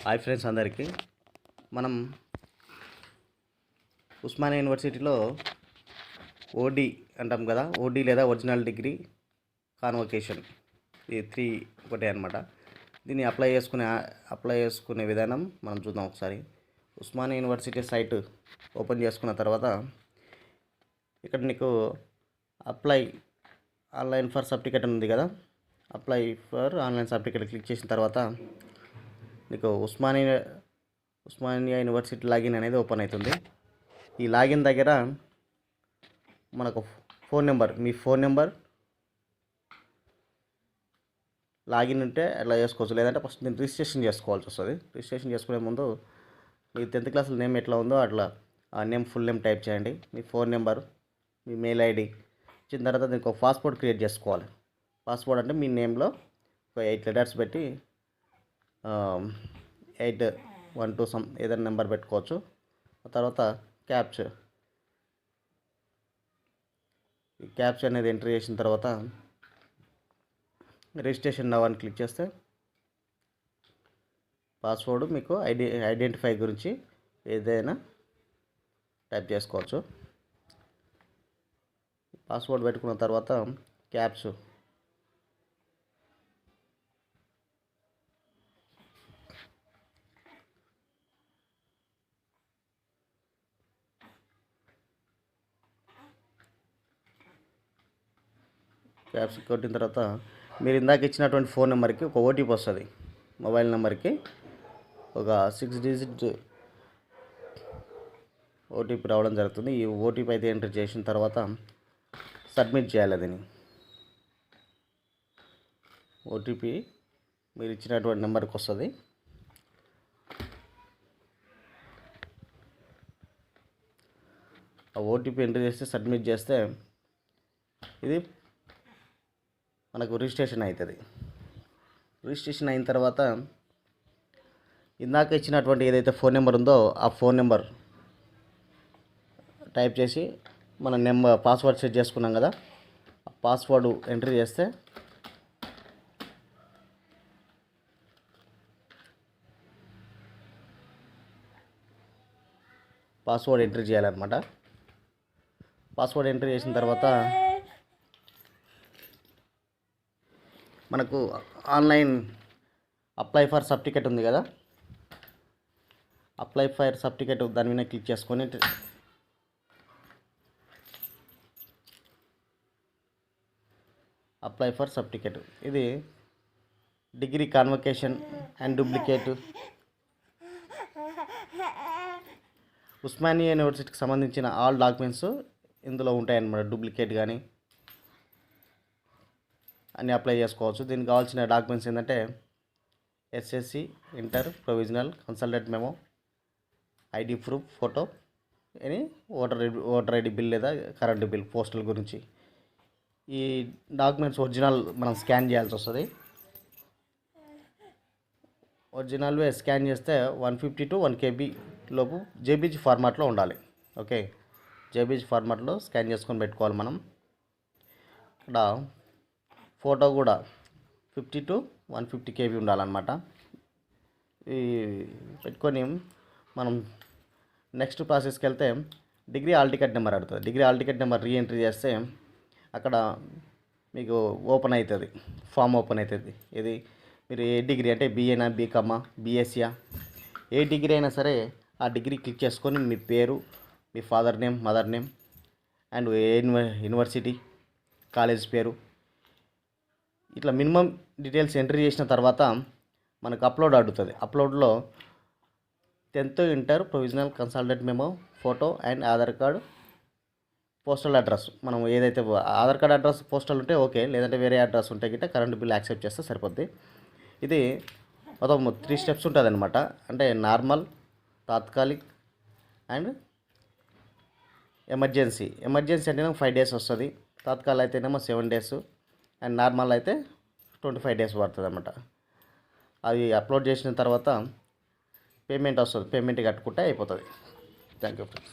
Hi friends అందరికీ. మనం ఉస్మానియా యూనివర్సిటీలో ఓడి అంటాం కదా, ఓడి లేదా ఒరిజినల్ డిగ్రీ కాన్వొకేషన్, ఈ 3 ఒకటే అనమాట. దీన్ని అప్లై చేసుకునే విధానం మనం చూద్దాం ఒకసారి. ఉస్మానియా యూనివర్సిటీ సైట్ ఓపెన్ చేసుకున్న తర్వాత ఇక్కడ నీకు అప్లై ఆన్లైన్ ఫర్ సర్టిఫికేట్ ఉంది కదా, apply for online certificate click చేసిన తర్వాత నీకు ఉస్మానియా యూనివర్సిటీ లాగిన్ అనేది ఓపెన్ అవుతుంది. ఈ లాగిన్ దగ్గర మనకు మీ ఫోన్ నెంబర్ లాగిన్ ఉంటే అట్లా చేసుకోవచ్చు, లేదంటే ఫస్ట్ నేను రిజిస్ట్రేషన్ చేసుకోవాల్సి వస్తుంది. రిజిస్ట్రేషన్ చేసుకునే ముందు మీ 10th క్లాస్ నేమ్ ఎట్లా ఉందో అట్లా ఆ నేమ్ ఫుల్ నేమ్ టైప్ చేయండి, మీ ఫోన్ నెంబర్, మీ మెయిల్ ఐడి ఇచ్చిన తర్వాత దీనికి ఒక పాస్వర్డ్ క్రియేట్ చేసుకోవాలి. పాస్వర్డ్ అంటే మీ నేమ్లో ఒక 8 లెటర్స్ పెట్టి 812 సమ్ ఏదైనా నెంబర్ పెట్టుకోవచ్చు. ఆ తర్వాత క్యాప్చా అనేది ఎంటర్ చేసిన తర్వాత రిజిస్ట్రేషన్ నవ్ అని క్లిక్ చేస్తే పాస్వర్డ్ మీకు ఐడెంటిఫై గురించి ఏదైనా టైప్ చేసుకోవచ్చు. పాస్వర్డ్ పెట్టుకున్న తర్వాత క్యాప్చా కొట్టిన తర్వాత మీరు ఇందాక ఇచ్చినటువంటి ఫోన్ నెంబర్కి ఒక ఓటీపీ వస్తుంది. మొబైల్ నెంబర్కి ఒక 6 డిజిట్ ఓటీపీ రావడం జరుగుతుంది. ఈ ఓటీపీ అయితే ఎంటర్ చేసిన తర్వాత సబ్మిట్ చేయాలి. దీన్ని ఓటీపీ మీరు ఇచ్చినటువంటి నెంబర్కి వస్తుంది. ఆ ఓటీపీ ఎంటర్ చేస్తే సబ్మిట్ చేస్తే ఇది మనకు రిజిస్ట్రేషన్ అవుతుంది. రిజిస్ట్రేషన్ అయిన తర్వాత ఇందాక ఇచ్చినటువంటి ఏదైతే ఫోన్ నెంబర్ ఉందో ఆ ఫోన్ నెంబర్ టైప్ చేసి మన పాస్వర్డ్ సెట్ చేసుకున్నాం కదా, ఆ పాస్వర్డ్ ఎంటర్ చేస్తే పాస్వర్డ్ ఎంటర్ చేయాలన్నమాట. పాస్వర్డ్ ఎంటర్ చేసిన తర్వాత మనకు ఆన్లైన్ అప్లై ఫర్ సర్టిఫికేట్ ఉంది కదా, అప్లై ఫర్ సర్టిఫికేట్ దాని మీద క్లిక్ చేసుకొని అప్లై ఫర్ సర్టిఫికేట్, ఇది degree convocation and duplicate Osmania యూనివర్సిటీకి సంబంధించిన ఆల్ డాక్యుమెంట్స్ ఇందులో ఉంటాయన్నమాట. డూప్లికేట్ కానీ అన్నీ అప్లై చేసుకోవచ్చు. దీనికి కావాల్సిన డాక్యుమెంట్స్ ఏంటంటే SSC, inter, provisional, consultant memo, ID proof, photo, any voter ID bill లేదా కరెంట్ బిల్, పోస్టల్ గురించి. ఈ డాక్యుమెంట్స్ ఒరిజినల్ మనం స్కాన్ చేయాల్సి వస్తుంది. ఒరిజినల్వే స్కాన్ చేస్తే 150 to 1 KB లోపు జేబీజీ ఫార్మాట్లో ఉండాలి. ఓకే, జేబీజీ ఫార్మాట్లో స్కాన్ చేసుకొని పెట్టుకోవాలి మనం. ఇక్కడ ఫోటో కూడా 50 to 150 KB ఉండాలన్నమాట. ఈ పెట్టుకొని మనం నెక్స్ట్ ప్రాసెస్కి వెళ్తే డిగ్రీ హాల్ టికెట్ నెంబర్ అడుగుతుంది. Degree hall ticket number reentry చేస్తే అక్కడ మీకు ఓపెన్ అవుతుంది, ఫామ్ ఓపెన్ అవుతుంది. ఇది మీరు ఏ డిగ్రీ అంటే బీఏనా, బీకామా, బీఎస్సీయా, ఏ డిగ్రీ అయినా సరే ఆ డిగ్రీ క్లిక్ చేసుకొని మీ పేరు, మీ father name, mother name and university, college పేరు, ఇట్లా మినిమం డీటెయిల్స్ ఎంట్రీ చేసిన తర్వాత మనకు అప్లోడ్ అడుగుతుంది. అప్లోడ్లో 10th, inter, provisional, consultant memo, photo and Aadhaar card, postal address. మనం ఏదైతే ఆధార్ కార్డ్ అడ్రస్ పోస్టల్ ఉంటే ఓకే, లేదంటే వేరే అడ్రస్ ఉంటే గిట్ట కరెంట్ బిల్ యాక్సెప్ట్ చేస్తే సరిపోద్ది. ఇది మొత్తం 3 స్టెప్స్ ఉంటుంది అనమాట. అంటే నార్మల్, తాత్కాలిక్ అండ్ ఎమర్జెన్సీ. ఎమర్జెన్సీ అంటేనేమో 5 days వస్తుంది, తాత్కాలిక అయితేనేమో 7 days అండ్ నార్మల్ అయితే 25 days పడుతుంది అన్నమాట. అది అప్లోడ్ చేసిన తర్వాత పేమెంట్ వస్తుంది, పేమెంట్ కట్టుకుంటే అయిపోతుంది. Thank you friends.